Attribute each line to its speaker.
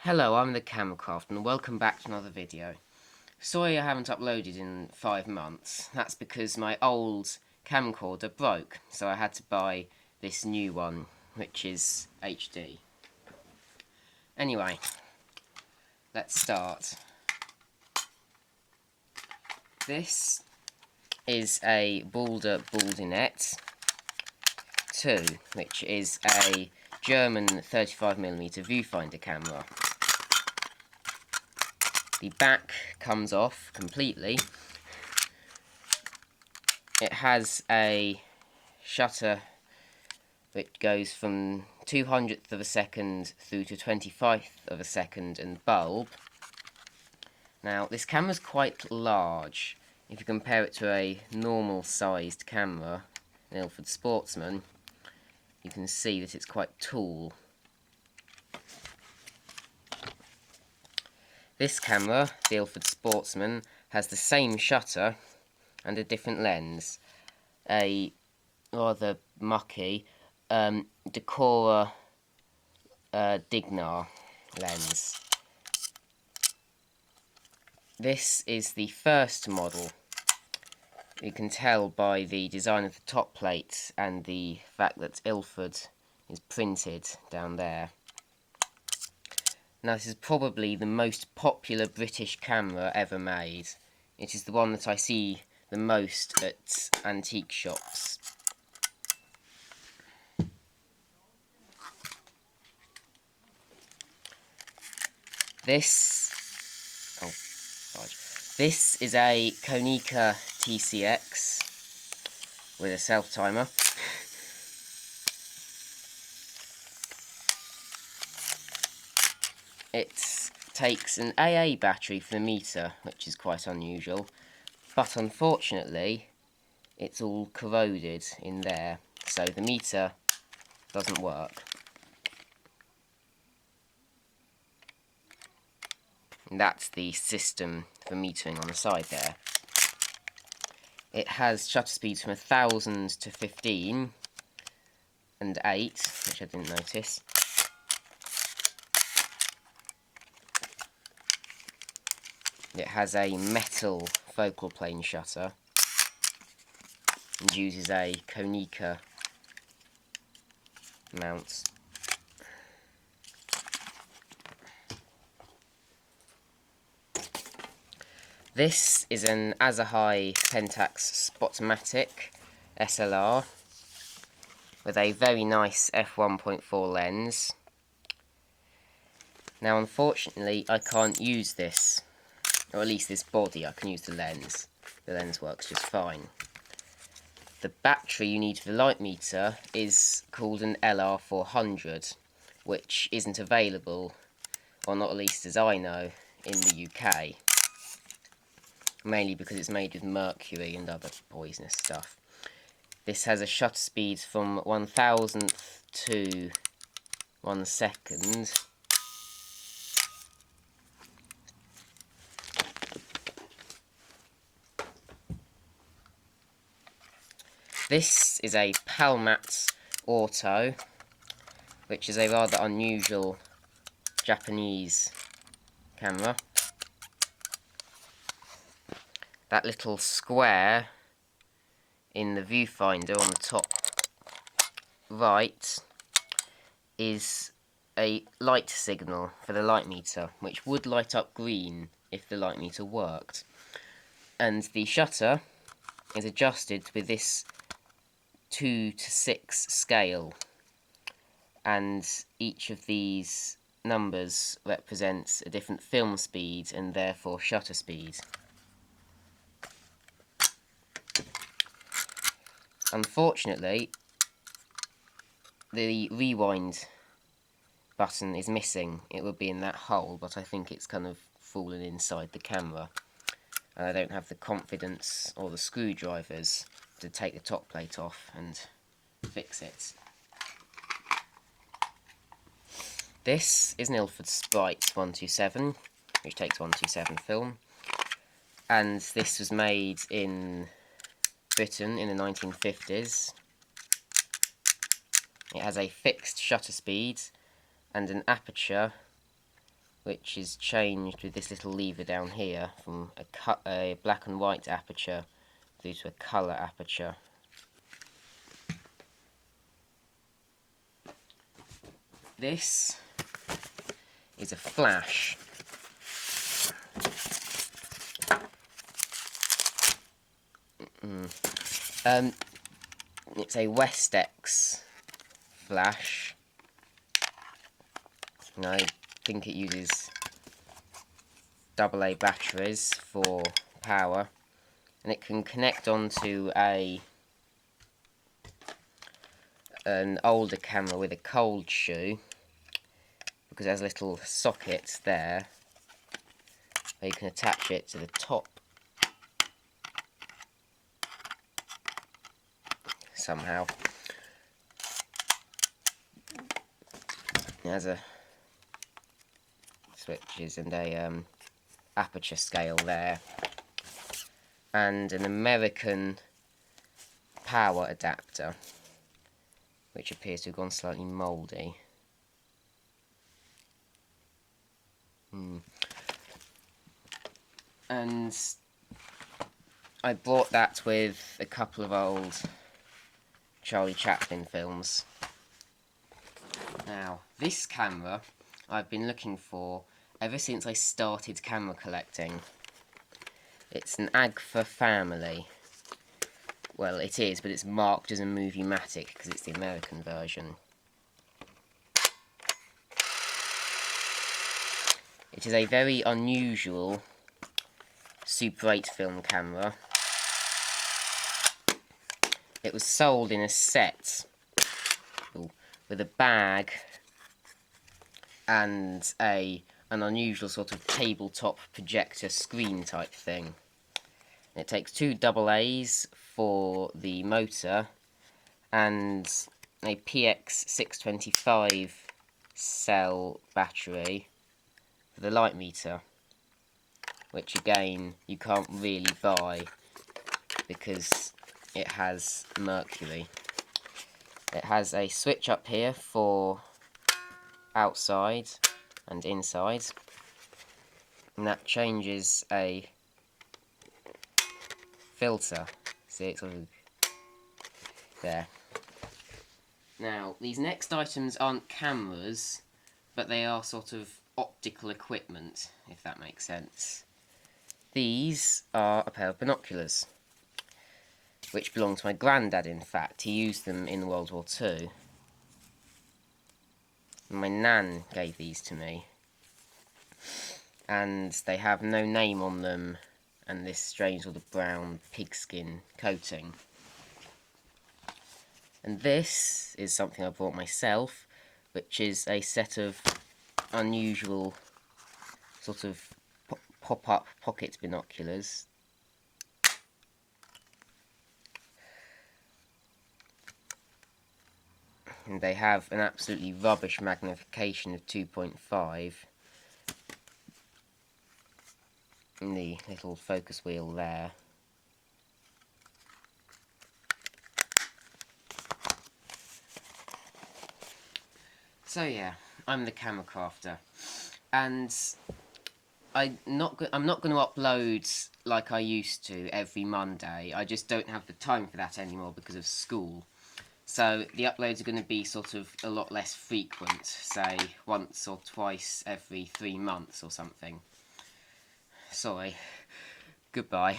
Speaker 1: Hello, I'm the Camcraft and welcome back to another video. Sorry I haven't uploaded in 5 months. That's because my old camcorder broke, so I had to buy this new one, which is HD. Anyway, let's start. This is a Balder Baldinet 2, which is a German 35mm viewfinder camera. The back comes off completely. It has a shutter which goes from 200th of a second through to 25th of a second and bulb. Now this camera's quite large. If you compare it to a normal sized camera, an Ilford Sportsman, you can see that it's quite tall. This camera, the Ilford Sportsman, has the same shutter and a different lens. A rather mucky Decora Dignar lens. This is the first model. You can tell by the design of the top plate and the fact that Ilford is printed down there. Now this is probably the most popular British camera ever made. It is the one that I see the most at antique shops. This is a Konica TCX with a self-timer. It takes an AA battery for the meter, which is quite unusual, but unfortunately it's all corroded in there, so the meter doesn't work. And that's the system for metering on the side there. It has shutter speeds from 1000 to 15 and 8, which I didn't notice. It has a metal focal plane shutter and uses a Konica mount. This is an Asahi Pentax Spotmatic SLR with a very nice f1.4 lens. Now unfortunately I can't use this, or at least this body. I can use the lens. The lens works just fine. The battery you need for the light meter is called an LR400, which isn't available, or not at least as I know, in the UK. Mainly because it's made with mercury and other poisonous stuff. This has a shutter speed from 1000th to 1 second. This is a Palmat Auto, which is a rather unusual Japanese camera. That little square in the viewfinder on the top right is a light signal for the light meter, which would light up green if the light meter worked. And the shutter is adjusted with this 2 to 6 scale, and each of these numbers represents a different film speed and therefore shutter speed. Unfortunately, the rewind button is missing. It would be in that hole, but I think it's kind of fallen inside the camera. And I don't have the confidence or the screwdrivers to take the top plate off and fix it. This is an Ilford Sprite 127, which takes 127 film. And this was made in Britain in the 1950s. It has a fixed shutter speed and an aperture which is changed with this little lever down here from a black and white aperture through to a colour aperture. This is a flash. It's a Westex flash. And I think it uses AA batteries for power, and it can connect onto an older camera with a cold shoe, because it has a little socket there where you can attach it to the top somehow. It has a switches and a aperture scale there, and an American power adapter, which appears to have gone slightly mouldy. And I bought that with a couple of old Charlie Chaplin films. Now, this camera I've been looking for ever since I started camera collecting. It's an Agfa family. Well, it is, but it's marked as a Movie-matic because it's the American version. It is a very unusual Super 8 film camera. It was sold in a set with a bag and an unusual sort of tabletop projector screen type thing. It takes 2 AA's for the motor and a PX625 cell battery for the light meter, which again you can't really buy because it has mercury. It has a switch up here for outside and inside, and that changes a filter. See, it's sort of there. Now, these next items aren't cameras, but they are sort of optical equipment, if that makes sense. These are a pair of binoculars, which belonged to my granddad, in fact. He used them in World War II. My nan gave these to me, and they have no name on them and this strange sort of brown pigskin coating. And this is something I bought myself, which is a set of unusual sort of pop-up pocket binoculars. And they have an absolutely rubbish magnification of 2.5. And the little focus wheel there. So yeah, I'm the camera crafter, and I'm not going to upload like I used to every Monday. I just don't have the time for that anymore because of school. So the uploads are going to be sort of a lot less frequent, say once or twice every 3 months or something. Sorry. Goodbye.